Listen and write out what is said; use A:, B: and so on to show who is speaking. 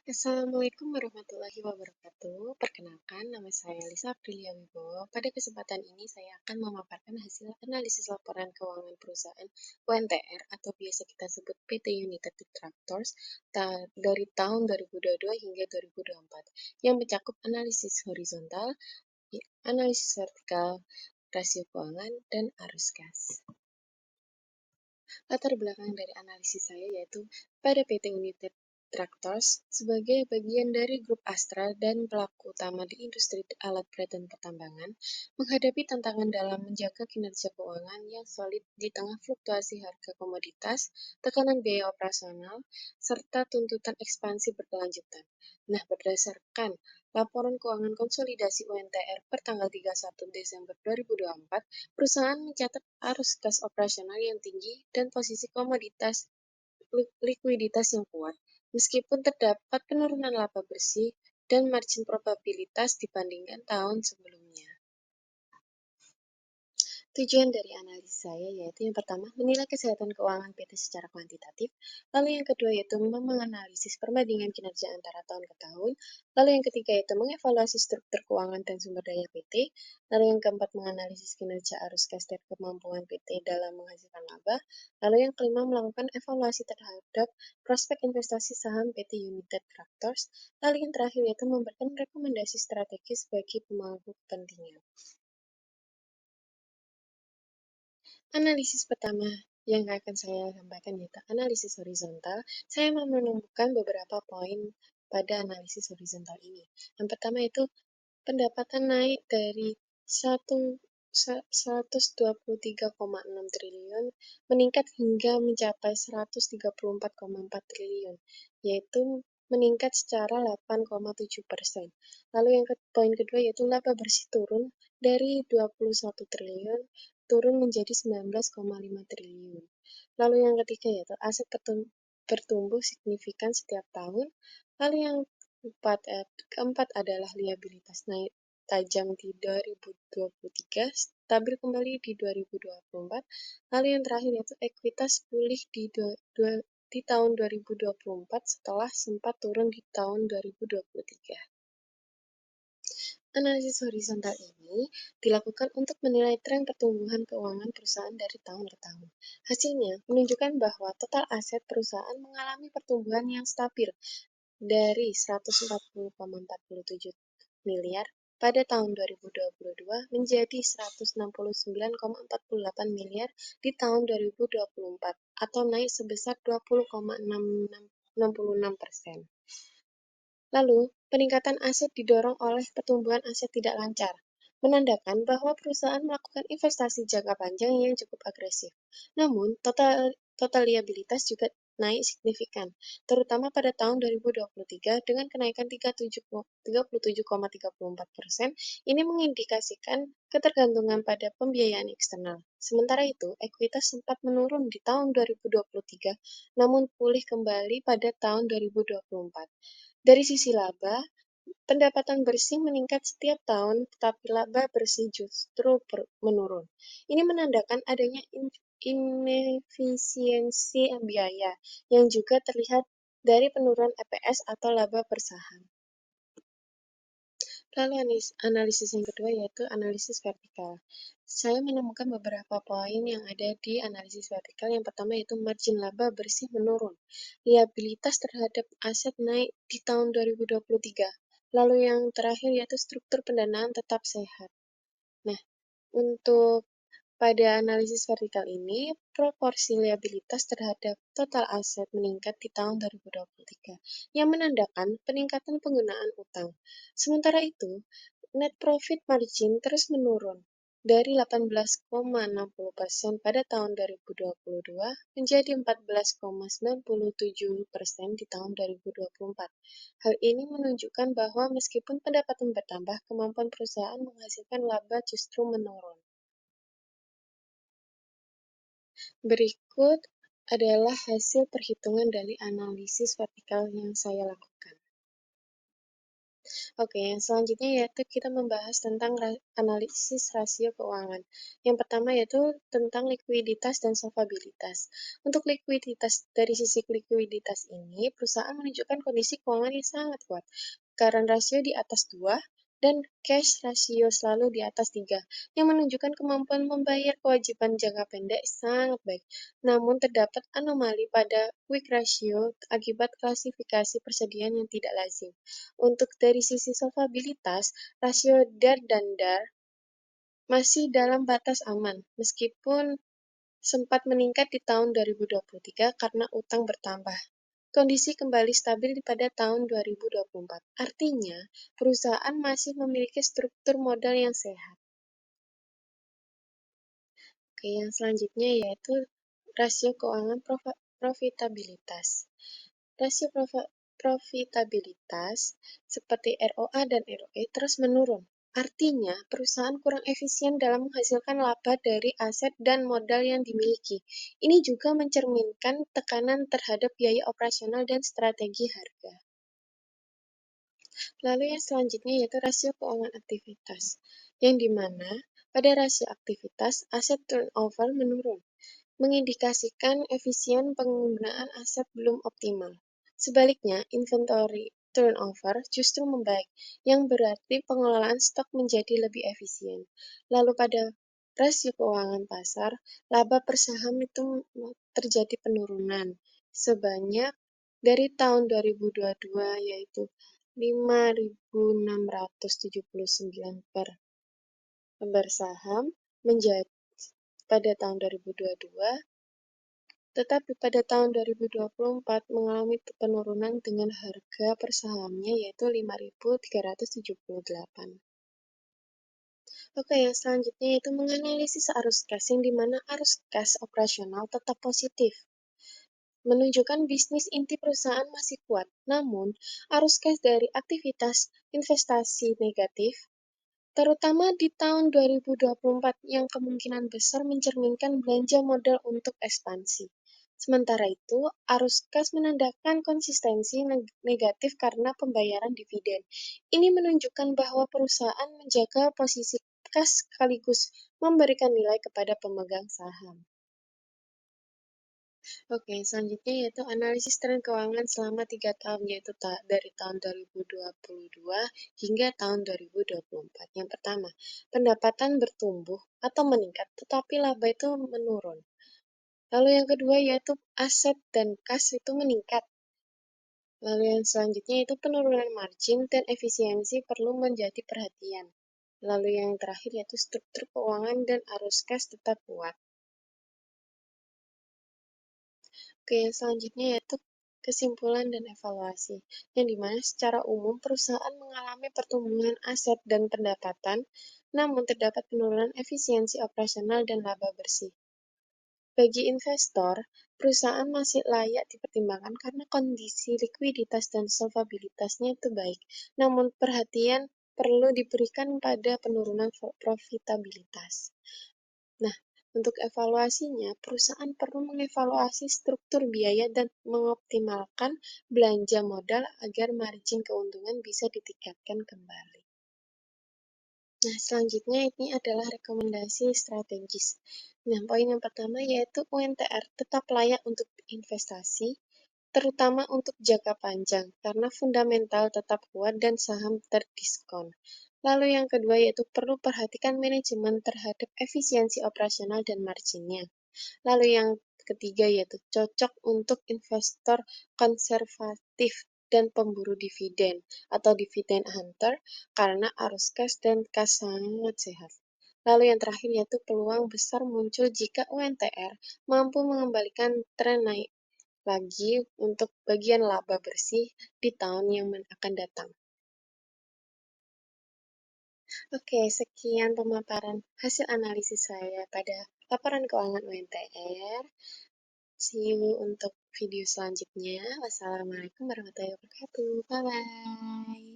A: Assalamualaikum warahmatullahi wabarakatuh. Perkenalkan, nama saya Lisa Aprilia Wibowo. Pada kesempatan ini, saya akan memaparkan hasil analisis laporan keuangan perusahaan UNTR atau biasa kita sebut PT United Tractors dari tahun 2022 hingga 2024 yang mencakup analisis horizontal, analisis vertikal, rasio keuangan, dan arus kas. Latar belakang dari analisis saya yaitu pada PT United Tractors sebagai bagian dari grup Astra dan pelaku utama di industri alat berat dan pertambangan, menghadapi tantangan dalam menjaga kinerja keuangan yang solid di tengah fluktuasi harga komoditas, tekanan biaya operasional, serta tuntutan ekspansi berkelanjutan. Nah, berdasarkan laporan keuangan konsolidasi UNTR per tanggal 31 Desember 2024, perusahaan mencatat arus kas operasional yang tinggi dan posisi komoditas likuiditas yang kuat, meskipun terdapat penurunan laba bersih dan margin probabilitas dibandingkan tahun sebelumnya. Tujuan dari analisis saya yaitu yang pertama, menilai kesehatan keuangan PT secara kuantitatif, lalu yang kedua yaitu menganalisis perbandingan kinerja antara tahun ke tahun, lalu yang ketiga yaitu mengevaluasi struktur keuangan dan sumber daya PT, lalu yang keempat menganalisis kinerja arus kas dan kemampuan PT dalam menghasilkan laba, lalu yang kelima melakukan evaluasi terhadap prospek investasi saham PT United Tractors, lalu yang terakhir yaitu memberikan rekomendasi strategis bagi pemangku kepentingan. Analisis pertama yang akan saya sampaikan yaitu analisis horizontal. Saya menemukan beberapa poin pada analisis horizontal ini. Yang pertama itu pendapatan naik dari 123,6 triliun meningkat hingga mencapai 134,4 triliun, yaitu meningkat secara 8,7%. Lalu yang poin kedua yaitu laba bersih turun dari 21 triliun turun menjadi 19,5 triliun. Lalu yang ketiga yaitu aset bertumbuh signifikan setiap tahun. Lalu yang keempat adalah liabilitas naik tajam di 2023, stabil kembali di 2024. Lalu yang terakhir yaitu ekuitas pulih di tahun 2024 setelah sempat turun di tahun 2023. Analisis horizontal ini dilakukan untuk menilai tren pertumbuhan keuangan perusahaan dari tahun ke tahun. Hasilnya menunjukkan bahwa total aset perusahaan mengalami pertumbuhan yang stabil dari 140,47 miliar pada tahun 2022 menjadi 169,48 miliar di tahun 2024 atau naik sebesar 20,66%. Lalu, peningkatan aset didorong oleh pertumbuhan aset tidak lancar, menandakan bahwa perusahaan melakukan investasi jangka panjang yang cukup agresif. Namun, total liabilitas juga naik signifikan, terutama pada tahun 2023 dengan kenaikan 37,34%. Ini mengindikasikan ketergantungan pada pembiayaan eksternal. Sementara itu, ekuitas sempat menurun di tahun 2023, namun pulih kembali pada tahun 2024. Dari sisi laba, pendapatan bersih meningkat setiap tahun, tetapi laba bersih justru menurun. Ini menandakan adanya inefisiensi biaya yang juga terlihat dari penurunan EPS atau laba per saham. Lalu analisis yang kedua yaitu analisis vertikal. Saya menemukan beberapa poin yang ada di analisis vertikal. Yang pertama yaitu margin laba bersih menurun. Liabilitas terhadap aset naik di tahun 2023. Lalu yang terakhir yaitu struktur pendanaan tetap sehat. Nah, untuk pada analisis vertikal ini, proporsi liabilitas terhadap total aset meningkat di tahun 2023, yang menandakan peningkatan penggunaan utang. Sementara itu, net profit margin terus menurun dari 18,60% pada tahun 2022 menjadi 14,97% di tahun 2024. Hal ini menunjukkan bahwa meskipun pendapatan bertambah, kemampuan perusahaan menghasilkan laba justru menurun. Berikut adalah hasil perhitungan dari analisis vertikal yang saya lakukan. Oke, yang selanjutnya yaitu kita membahas tentang analisis rasio keuangan. Yang pertama yaitu tentang likuiditas dan solvabilitas. Untuk likuiditas, dari sisi likuiditas ini, perusahaan menunjukkan kondisi keuangan yang sangat kuat. Current rasio di atas 2 dan cash rasio selalu di atas 3, yang menunjukkan kemampuan membayar kewajiban jangka pendek sangat baik. Namun terdapat anomali pada quick ratio akibat klasifikasi persediaan yang tidak lazim. Untuk dari sisi solvabilitas, rasio DAR dan DAR masih dalam batas aman, meskipun sempat meningkat di tahun 2023 karena utang bertambah. Kondisi kembali stabil pada tahun 2024. Artinya, perusahaan masih memiliki struktur modal yang sehat. Oke, yang selanjutnya yaitu rasio keuangan profitabilitas. Rasio profitabilitas seperti ROA dan ROE terus menurun. Artinya, perusahaan kurang efisien dalam menghasilkan laba dari aset dan modal yang dimiliki. Ini juga mencerminkan tekanan terhadap biaya operasional dan strategi harga. Lalu yang selanjutnya yaitu rasio keuangan aktivitas, yang dimana pada rasio aktivitas aset turnover menurun, mengindikasikan efisien penggunaan aset belum optimal. Sebaliknya, inventory turnover justru membaik, yang berarti pengelolaan stok menjadi lebih efisien. Lalu pada rasio keuangan pasar, laba per saham itu terjadi penurunan sebanyak dari tahun 2022 yaitu 5.679 per lembar saham menjadi pada tahun 2022, tetapi pada tahun 2024 mengalami penurunan dengan harga per sahamnya yaitu 5.378. Oke, yang selanjutnya yaitu menganalisis arus kas, yang dimana arus kas operasional tetap positif, menunjukkan bisnis inti perusahaan masih kuat. Namun, arus kas dari aktivitas investasi negatif, terutama di tahun 2024 yang kemungkinan besar mencerminkan belanja modal untuk ekspansi. Sementara itu, arus kas menandakan konsistensi negatif karena pembayaran dividen. Ini menunjukkan bahwa perusahaan menjaga posisi kas sekaligus memberikan nilai kepada pemegang saham. Oke, selanjutnya yaitu analisis tren keuangan selama 3 tahun, yaitu dari tahun 2022 hingga tahun 2024. Yang pertama, pendapatan bertumbuh atau meningkat, tetapi laba itu menurun. Lalu yang kedua yaitu aset dan kas itu meningkat. Lalu yang selanjutnya itu penurunan margin dan efisiensi perlu menjadi perhatian. Lalu yang terakhir yaitu struktur keuangan dan arus kas tetap kuat. Oke, selanjutnya yaitu kesimpulan dan evaluasi, yang dimana secara umum perusahaan mengalami pertumbuhan aset dan pendapatan, namun terdapat penurunan efisiensi operasional dan laba bersih. Bagi investor, perusahaan masih layak dipertimbangkan karena kondisi likuiditas dan solvabilitasnya itu baik, namun perhatian perlu diberikan pada penurunan profitabilitas. Nah, untuk evaluasinya, perusahaan perlu mengevaluasi struktur biaya dan mengoptimalkan belanja modal agar margin keuntungan bisa ditingkatkan kembali. Nah, selanjutnya ini adalah rekomendasi strategis. Nah, poin yang pertama yaitu UNTR tetap layak untuk investasi, terutama untuk jangka panjang, karena fundamental tetap kuat dan saham terdiskon. Lalu yang kedua yaitu perlu perhatikan manajemen terhadap efisiensi operasional dan marginnya. Lalu yang ketiga yaitu cocok untuk investor konservatif dan pemburu dividen atau dividend hunter karena arus kas dan kas sangat sehat. Lalu yang terakhir yaitu peluang besar muncul jika UNTR mampu mengembalikan tren naik lagi untuk bagian laba bersih di tahun yang akan datang. Oke, sekian pemaparan hasil analisis saya pada laporan keuangan UNTR. See you untuk video selanjutnya. Wassalamualaikum warahmatullahi wabarakatuh. Bye-bye.